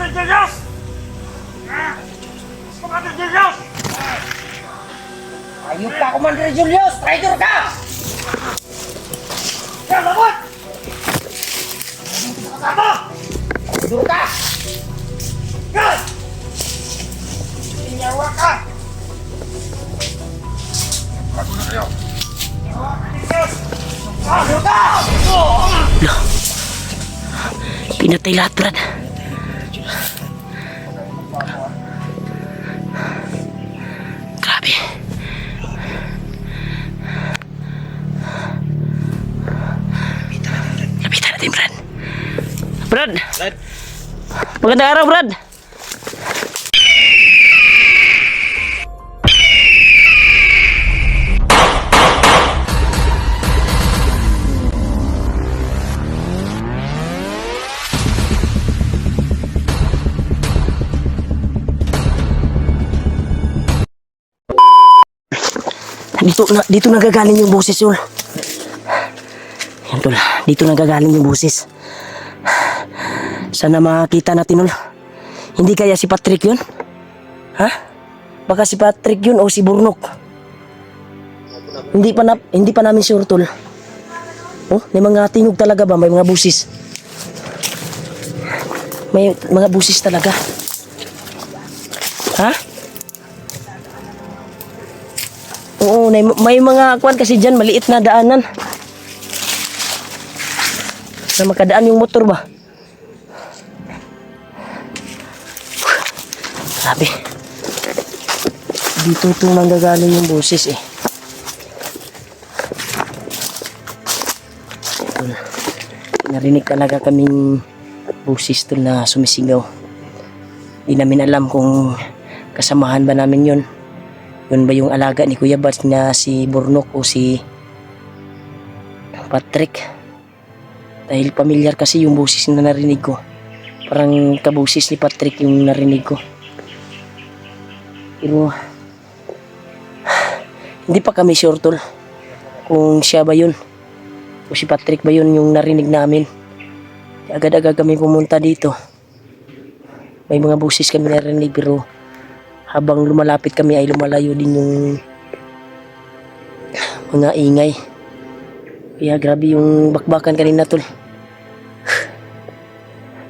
Julius! Commander Julius! Ayup ka, Commander Julius! Traitor ka! Kaya labot! Kasama! Traitor ka! Yan! Inyawa ka! Bago na kayo! Inyawa ka ni Julius! Traitor ka! Pinatay lahat, Brad. Grabe. Lapitan natin, Brad. Brad! Magandang araw, Brad! Dito nagagaling yung boses, Yul. Yan, Tol. Dito nagagaling yung boses. Sana makita natin, Tol. Hindi kaya si Patrick yun? Ha? Baka si Patrick yun o si Burnok. Hindi pa namin sure, Tol. Oh, may mga tingog talaga ba? May mga busis. May mga busis talaga. Ha? Oo, may mga kuwan kasi dyan, maliit na daanan. Na makadaan yung motor ba? Grabe. Dito ito manggagaling yung boses eh. Ito na. Narinig talaga kaming boses ito na sumisigaw. Di namin alam kung kasamahan ba namin yun. Yun ba yung alaga ni Kuya Bats na si Burnok o si Patrick? Dahil pamilyar kasi yung boses na narinig ko. Parang kabusis ni Patrick yung narinig ko. Pero hindi pa kami sure, Tol, kung siya ba yun o si Patrick ba yun yung narinig namin. Agad-agad kami pumunta dito. May mga busis kami narinig pero habang lumalapit kami ay lumalayo din yung mga ingay. Kaya grabe yung bakbakan kanina, Tol.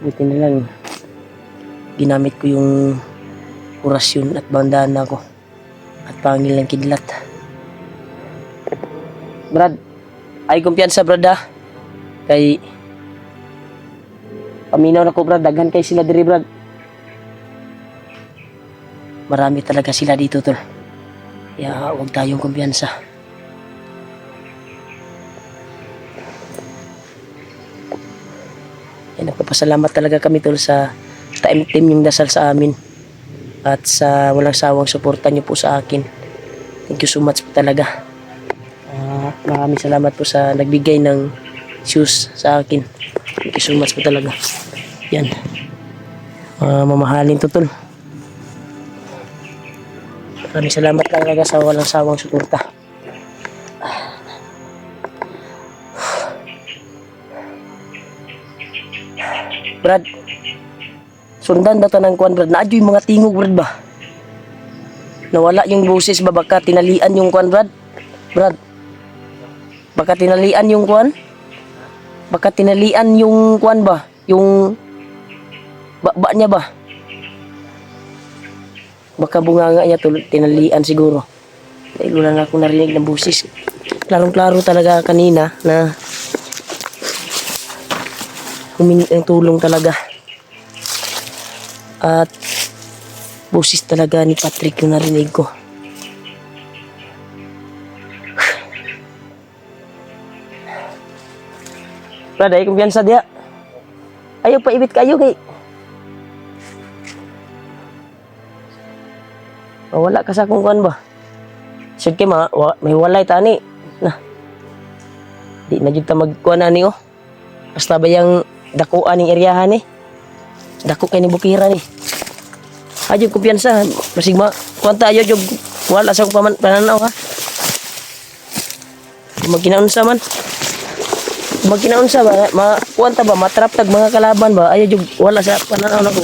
Buti na lang ginamit ko yung orasyon at bandana ko at pangil ng kidlat. Brad, ay kumpiyansa, Brad, ha? Kay paminaw na ko, Brad. Daghan kay sila diri, Brad. Marami talaga sila dito, Tol. Kaya huwag tayong kumpiyansa. Nagpapasalamat talaga kami, Tol, sa taimtim yung dasal sa amin at sa walang sawang suporta nyo po sa akin. Thank you so much po talaga. Maraming salamat po sa nagbigay ng shoes sa akin. Thank you so much po talaga. Yan. Mamahalin to, Tol. Maraming salamat talaga sa walang sawang suporta. Brad, sundan ba tanang kuan, Brad? Naadyo yung mga tingog, Brad, ba? Nawala yung boses ba? Baka tinalian yung kuan, Brad? Brad, baka tinalian yung kuan? Baka tinalian yung kuan ba? Yung baba niya ba? Baka bunganga niya, tinalian siguro. Dahil wala na akong narinig ng busis. Klarong-klaro talaga kanina na humingi ng tulong talaga. At busis talaga ni Patrick yung narinig ko. Brad, ay kumpiyansa diya. Ayaw pa ibit kayo kay wala ka sa akong kuan ba? Sige may walay tani. Na. Di na jud ta magkuan ani oh. Basta ba yang dakuan ning eryahan ni? Dako kay ni bukiran ni. Ayo kumpiyansa, masig ma kuanta ayo jud wala sa akong pananaw ha. Magkinaunsa man. Magkinaunsa ba ma kuanta ba matrap tag mga kalaban ba ayo jud wala sa pananaw nako.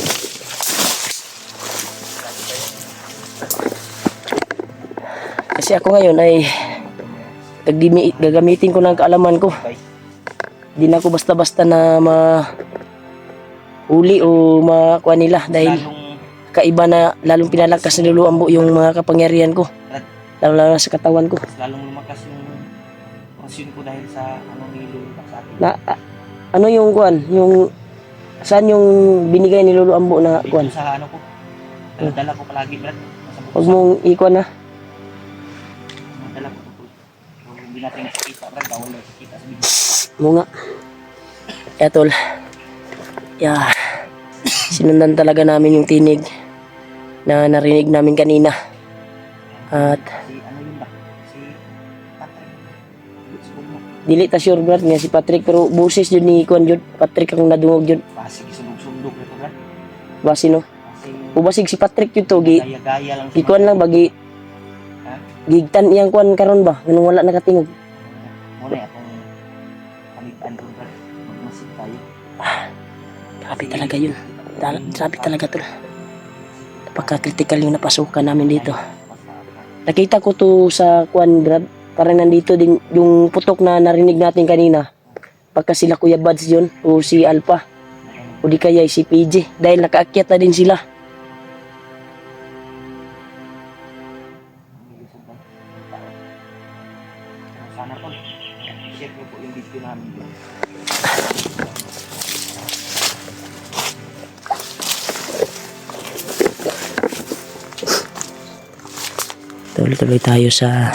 Kasi ako ngayon ay gagamitin ko ng kaalaman ko. Di na ako basta-basta na uli o makuha nila dahil kaiba na lalong pinalakas ni Lolo Ambo yung mga kapangyarihan ko. Lalo sa katawan ko. Lalong lumakas yung pasyon ko dahil sa ni Lolo sa akin. Ano yung kuan? Yung saan yung binigay ni Lolo Ambo na Dito kuan? sa ko. Dala ko palagi, Brad. Huwag mong ikuan na. Dala ko. Kung hindi natin nakikita, Brad, bawal na nakikita sa video. Mo nga. Kaya tol. Yeah. Sinundan talaga namin yung tinig na narinig namin kanina. At Si ano yun ba? Si Patrick. dili ta sure brad nga si Patrick pero boses jud ni kuan jud Patrick ang nadungog jud. Basig sundog-sundog nito, Brad. Basi no. Kasi Ubasig si Patrick jud to gaya-gaya lang gikuan lang bagi Ha? gigtan iyang kuan karon ba nganong wala nakatingog. Muna akong palitan ko, Brad. Magmasig tayo. Grabe talaga yun. Grabe talaga to. Napaka-critical yung napasukan namin dito. Nakita ko to sa kuan brad. Parang nandito din yung putok na narinig natin kanina. Pagka sila Kuya Buds yun o si Alpha o di kaya si PJ dahil nakaakyat na din sila. Sana po, share ko po yung video namin. Tuloy-tuloy tayo sa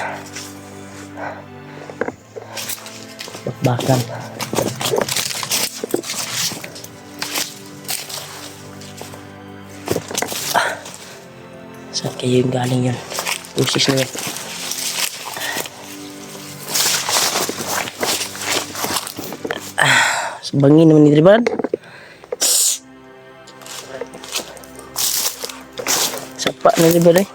bakbakan. Saan kayo yung galing yun? Usis na yun. Sa bangin naman ni Dribad. Sapa na Dribad eh.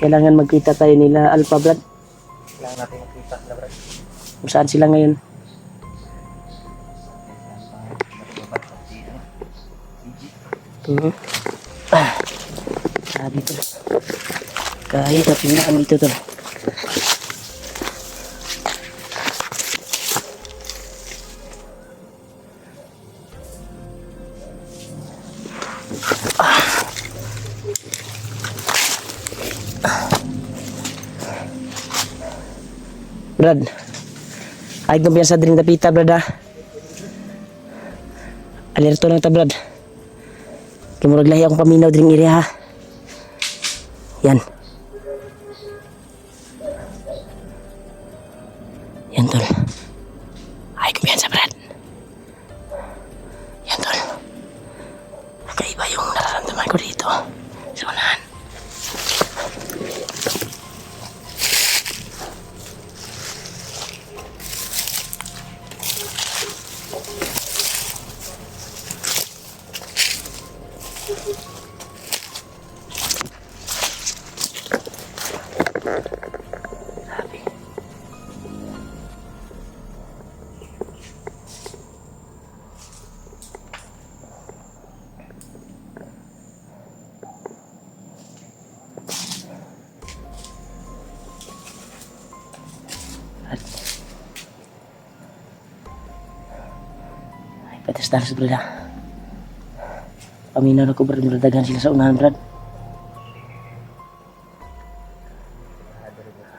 Kailangan magkita tayo nila Alpha Brad. Kailangan natin makita sila, Brad. Kung saan sila ngayon. Dito. Kahit na pinaan dito to. Brad, ay kumpiyansa din tapita, Brad ha. Alerto lang ta, Brad. Kimurag lahi akong paminaw din area ha. Yan. Yan tol. Ay kumpiyansa, Brad. Yan tol. Kakaiba yung nararamdaman ko dito. Sa unahan. Patas tayo sa Brad. Paminaw na ko Brad, maladagan sila sa unahan Brad.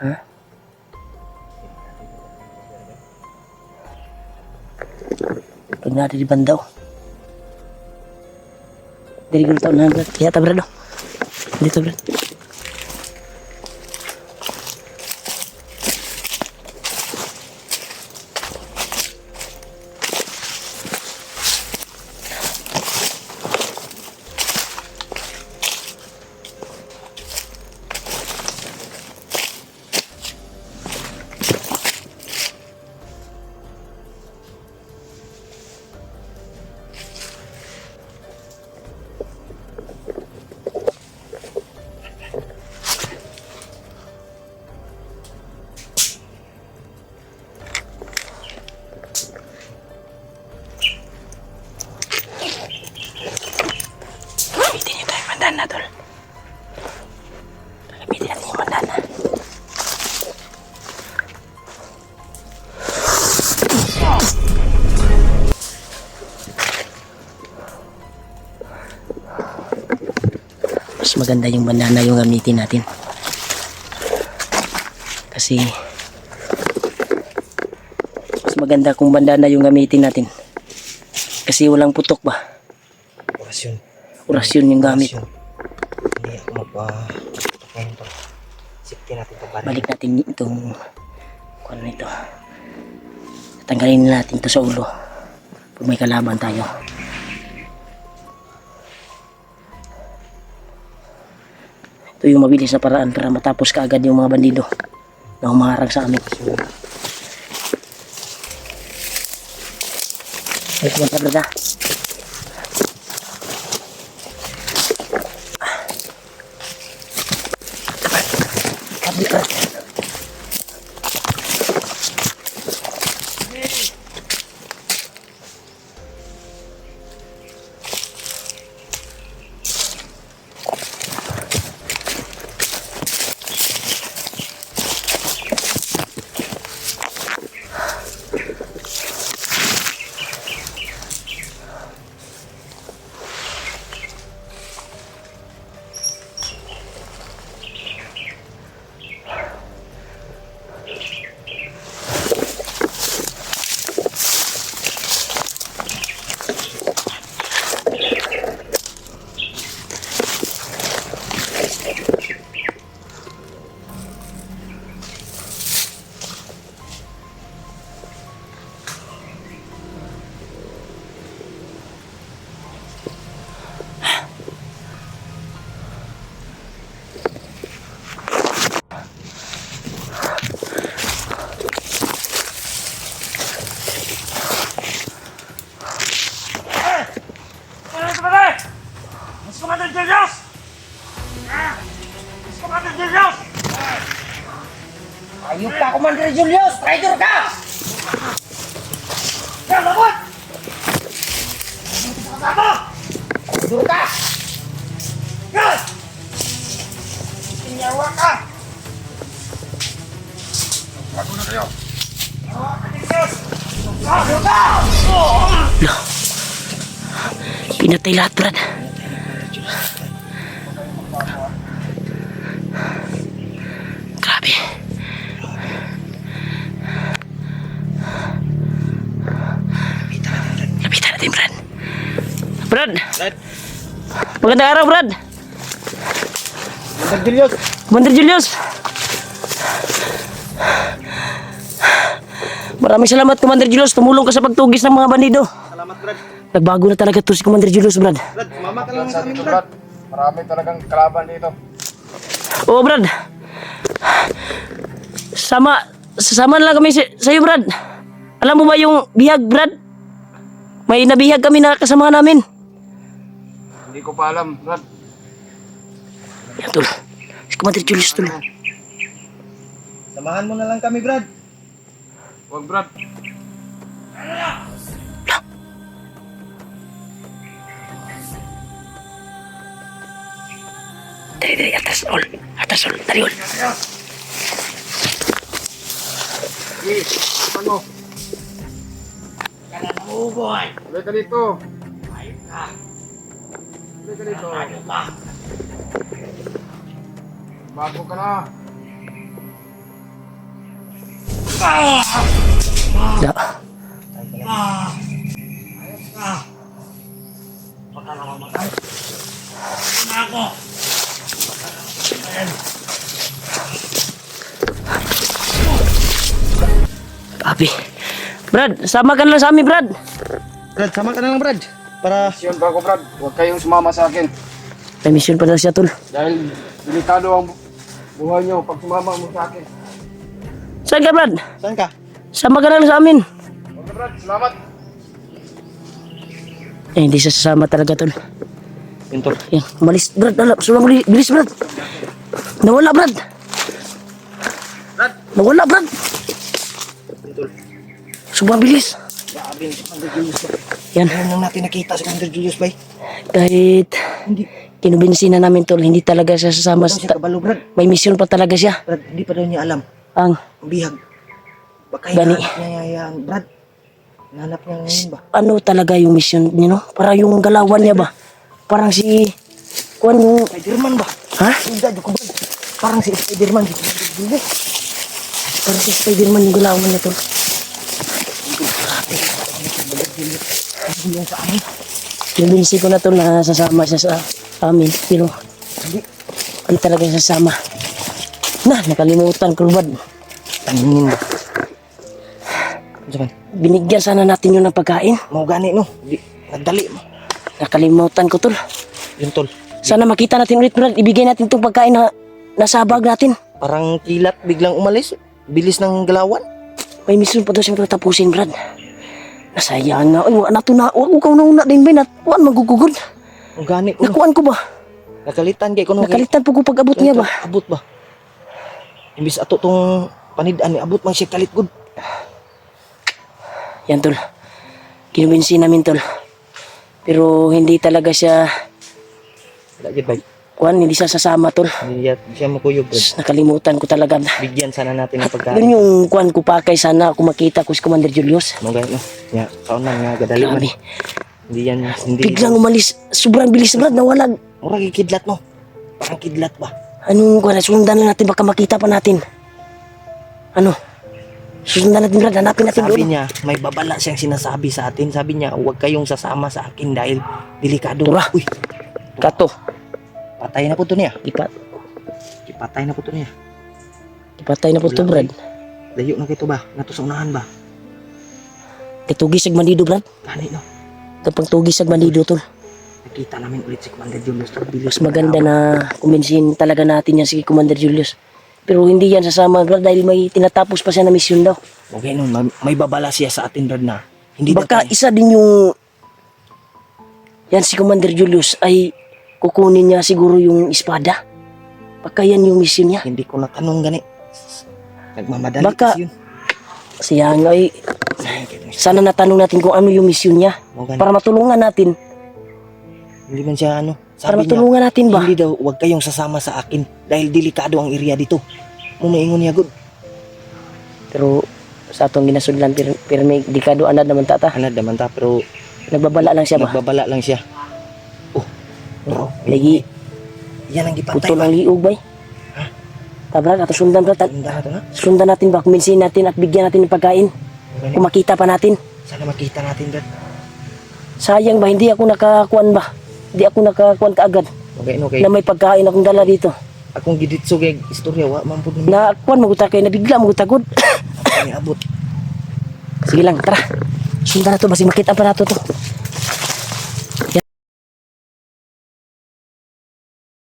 Ha? Pag natin di bandaw. Dari gulo taon na Brad. Kaya ta Brad. Dito Brad. nila, tol. Gagamitin natin yung bandana. Mas maganda yung bandana yung gamitin natin. Kasi mas maganda kung bandana yung gamitin natin. Kasi walang putok ba? Orasyon. Orasyon yung gamit. Hindi ako magpa-putok to. Safety natin ito. Balik natin itong kung ano ito. Tanggalin natin ito sa ulo. Pag may kalaban tayo. Ito yung mabilis na paraan para matapos kaagad yung mga bandido na humaharang sa amin. Ay, kumanta brada. Kabit brad. Commander Julius! Commander Julius! Ayup ka, Commander Julius! Traitor ka! Yan, labot! Traitor ka! Yan! Inyawa ka! Bago na kayo. Traitor ka! Pinatay lahat brad. Grabe. Lapitan natin brad. Brad. Magandang araw brad. Commander Julius. Commander Julius. Maraming salamat Commander Julius. Tumulong ka sa pagtugis ng mga bandido. Salamat, Brad. Nagbago na talaga to si Commander Julius brad. Brad, sumama ka lang sa amin, Brad. Marami talagang kalaban dito. Oo brad. Sasama na lang kami sa iyo brad. Alam mo ba yung bihag brad? May nabihag kami na kasama namin. Hindi ko pa alam, Brad. Yan tol. Si Commander Julius tol. Samahan mo na lang kami, Brad. Huwag, Brad. Dali, atas ol. Atas ol. Dali ol. Hey, ano? Kailan mo, boy? Ulit ka dito. Ayup ka! Ulit ka dito. Ayup ka! Bago ka na. Da. Ayup ka! Baka na mamatay. Ayun na ako! Papi. Brad, sama ka na lang sa amin, Brad. Brad, sama ka na lang, Brad. Para... Misyon bago, Brad. Huwag kayong sumama sa akin. May mission pa daw siya, tol. Dahil delikado ang buhay nyo pag sumama mo sa akin. Saan ka, Brad? Saan ka? Sama ka na lang sa amin. Huwag na, Brad. Salamat. Eh, hindi siya sasama talaga, tol. Pintor. Yan, umalis, Brad. Ala, sulang bilis, Brad. Nawala, Brad. Brad. Nawala, Brad. Pintor. Sobrang bilis. Grabe, si Commander Julius. Yan. Ngayon lang natin nakita si Commander Julius, bay. Kahit Hindi. Kinubinsi na namin tol, hindi talaga siya sasama. Ano siya kabalo, Brad? May mission pa talaga siya. Brad, hindi pa daw niya alam. Ang Ang bihag. Baka Gani. hinahanap niya yan, Brad. Hinahanap niya ngayon ba? ano talaga yung mission niya, no? Para yung galawan niya ba? Parang si... Kuan yung... Spiderman ba? Ha? Hindi, ko ba? Parang si Spiderman. Parang si Spiderman yung galawan niya tol. Yung sa amin. Kinubinsi ko na tol na sasama siya sa amin. Pero hindi talaga siya sasama. Nakalimutan ko ba? Taningin ba? Saban, Binigyan sana natin yun ng pagkain. mau gani no? Di, nagdali mo. Nakalimutan ko tol. Yun tol. Sana makita natin ulit Brad. Ibigay natin itong pagkain na nasa bag natin. Parang kilat biglang umalis. Bilis ng galawan. May mission pa daw siyang tapusin Brad. Nasayang nga. Ay, wala na ito na. Huwag ka na din ba? Kuan magugugod. Ang gani ko no. Nakuan ko ba? Nakalitan kay ko no. Nakalitan po ko pag-abot niya ba? Abot ba? Imbis ato tong panidaan ni abot man siya kalit good. Yan tol. Kinubinsi namin tol. Pero hindi talaga siya... Lagi ba? Kuan, hindi siya sasama tol. Hindi siya makuyog. Brad. Nakalimutan ko talaga. Bigyan sana natin ng pagkain. Yun yung kuan ko pa kay sana ako makita ko si Commander Julius. Mga no. Ya, kaunan nga gadali man. Grabe. Hindi yan hindi. Biglang umalis. Sobrang bilis Brad. Nawalag. Mura kidlat no. Parang kidlat ba? Anong kuan? Sundan na natin. Baka makita pa natin. Ano? Sundan natin Brad. Hanapin natin Sabi doon. niya, may babala siyang sinasabi sa atin. Sabi niya, huwag kayong sasama sa akin dahil delikado. Tura. Uy, Kato. patay na po to niya. Ipatay Patay na po to niya. na po to Brad. Layo na kito ba? Nato sa unahan ba? Katugi sa bandido Brad. Gani no. Kapag tugi sa bandido tol. Nakita namin ulit si Commander Julius. Bilis Mas maganda na kumbinsin talaga natin yan si Commander Julius. Pero hindi yan sasama Brad dahil may tinatapos pa siya na mission daw. Okay no, may babala siya sa atin Brad na. Hindi Baka daw isa din yung... Yan si Commander Julius ay kukunin niya siguro yung espada. Baka yan yung mission niya. hindi ko natanong gani. Nagmamadali Baka- kasi yun. Siya nga ay... Sayang kayo. Sana natanong natin kung ano yung mission niya. Mo gani. Para matulungan natin. Hindi man siya ano. Para Sabi niya, matulungan natin ba? hindi daw, huwag kayong sasama sa akin dahil delikado ang area dito. Muna ingon niya good. Pero sa atong ginasudlan pero may dekado anad naman tata. Anad naman ta pero Nagbabala lang siya ba? nagbabala lang siya. Oh, Lagi yan ang gipantay putol ba? ang liog bay. Ha? Tabra ato sundan Brad. Tanda na to na. Sundan natin ba? Kuminsin natin at bigyan natin ng pagkain. Gani. Kung makita pa natin. Sana makita natin Brad. Sayang ba? Hindi ako nakakuan ba? Hindi ako nakakuan kaagad. Okay, okay. Na may pagkain akong dala dito. Akong giditso kay istorya wa man pud Na kuan maguta kay nabigla magutagod. ni abot. Sige lang, tara. Sundan na to basi makita pa nato to.